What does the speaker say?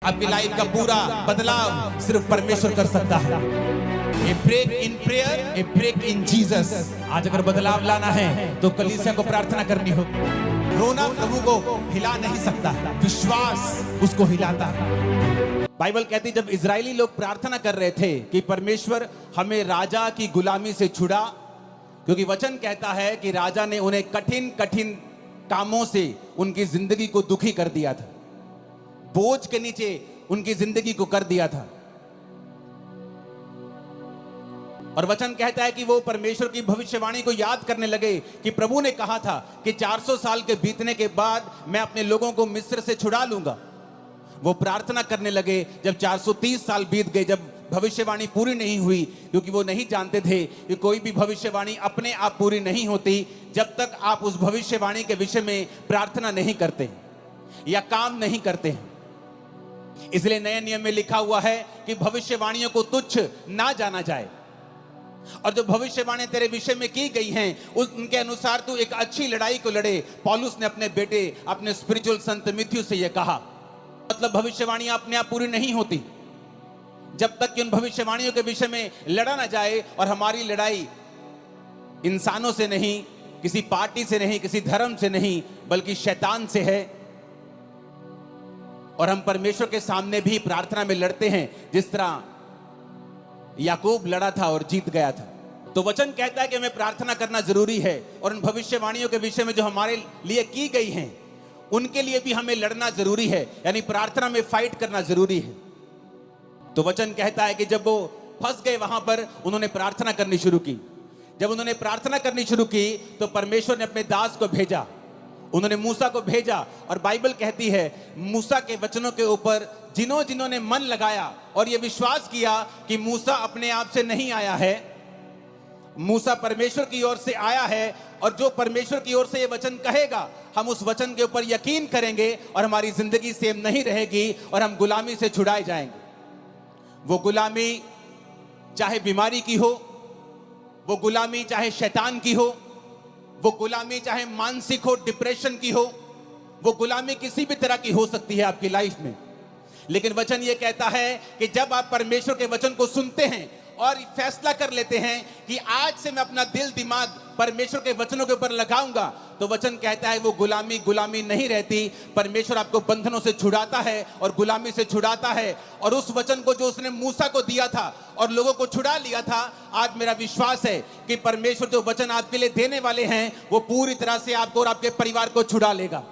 आपकी लाइफ का पूरा बदलाव सिर्फ परमेश्वर कर सकता है। A break in prayer, a break in Jesus. आज अगर बदलाव लाना है तो कलीसिया को प्रार्थना करनी होगी। रोना प्रभु को हिला नहीं सकता, विश्वास उसको हिलाता है। बाइबल कहती जब इजरायली लोग प्रार्थना कर रहे थे कि परमेश्वर हमें राजा की गुलामी से छुड़ा, क्योंकि वचन कहता है कि राजा ने उन्हें कठिन कठिन कामों से उनकी जिंदगी को दुखी कर दिया था, बोझ के नीचे उनकी जिंदगी को कर दिया था। और वचन कहता है कि वो परमेश्वर की भविष्यवाणी को याद करने लगे कि प्रभु ने कहा था कि 400 साल के बीतने के बाद मैं अपने लोगों को मिस्र से छुड़ा लूंगा। वो प्रार्थना करने लगे। जब 430 साल बीत गए, जब भविष्यवाणी पूरी नहीं हुई, क्योंकि वो नहीं जानते थे कि कोई भी भविष्यवाणी अपने आप पूरी नहीं होती जब तक आप उस भविष्यवाणी के विषय में प्रार्थना नहीं करते या काम नहीं करते। इसलिए नए नियम में लिखा हुआ है कि भविष्यवाणियों को तुच्छ ना जाना जाए, और जो भविष्यवाणी तेरे विषय में की गई हैं उनके अनुसार तू एक अच्छी लड़ाई को लड़े। पौलुस ने अपने बेटे, अपने स्पिरिचुअल संत मिथ्यू से यह कहा। मतलब भविष्यवाणियां अपने आप पूरी नहीं होती जब तक कि उन भविष्यवाणियों के विषय में लड़ा ना जाए। और हमारी लड़ाई इंसानों से नहीं, किसी पार्टी से नहीं, किसी धर्म से नहीं, बल्कि शैतान से है। और हम परमेश्वर के सामने भी प्रार्थना में लड़ते हैं, जिस तरह याकूब लड़ा था और जीत गया था। तो वचन कहता है कि हमें प्रार्थना करना जरूरी है, और उन भविष्यवाणियों के विषय में जो हमारे लिए की गई हैं उनके लिए भी हमें लड़ना जरूरी है, यानी प्रार्थना में फाइट करना जरूरी है। तो वचन कहता है कि जब वो फंस गए वहां पर, उन्होंने प्रार्थना करनी शुरू की। जब उन्होंने प्रार्थना करनी शुरू की तो परमेश्वर ने अपने दास को भेजा, उन्होंने मूसा को भेजा। और बाइबल कहती है मूसा के वचनों के ऊपर जिन्होंने मन लगाया और ये विश्वास किया कि मूसा अपने आप से नहीं आया है, मूसा परमेश्वर की ओर से आया है, और जो परमेश्वर की ओर से ये वचन कहेगा हम उस वचन के ऊपर यकीन करेंगे और हमारी जिंदगी सेम नहीं रहेगी और हम गुलामी से छुड़ाए जाएंगे। वो गुलामी चाहे बीमारी की हो, वो गुलामी चाहे शैतान की हो, वो गुलामी चाहे मानसिक हो, डिप्रेशन की हो, वो गुलामी किसी भी तरह की हो सकती है आपकी लाइफ में। लेकिन वचन ये कहता है कि जब आप परमेश्वर के वचन को सुनते हैं और फैसला कर लेते हैं कि आज से मैं अपना दिल दिमाग परमेश्वर के वचनों के ऊपर लगाऊंगा, तो वचन कहता है वो गुलामी नहीं रहती। परमेश्वर आपको बंधनों से छुड़ाता है और गुलामी से छुड़ाता है। और उस वचन को जो उसने मूसा को दिया था और लोगों को छुड़ा लिया था, आज मेरा विश्वास है कि परमेश्वर जो वचन आपके लिए देने वाले हैं वो पूरी तरह से आपको और आपके परिवार को छुड़ा लेगा।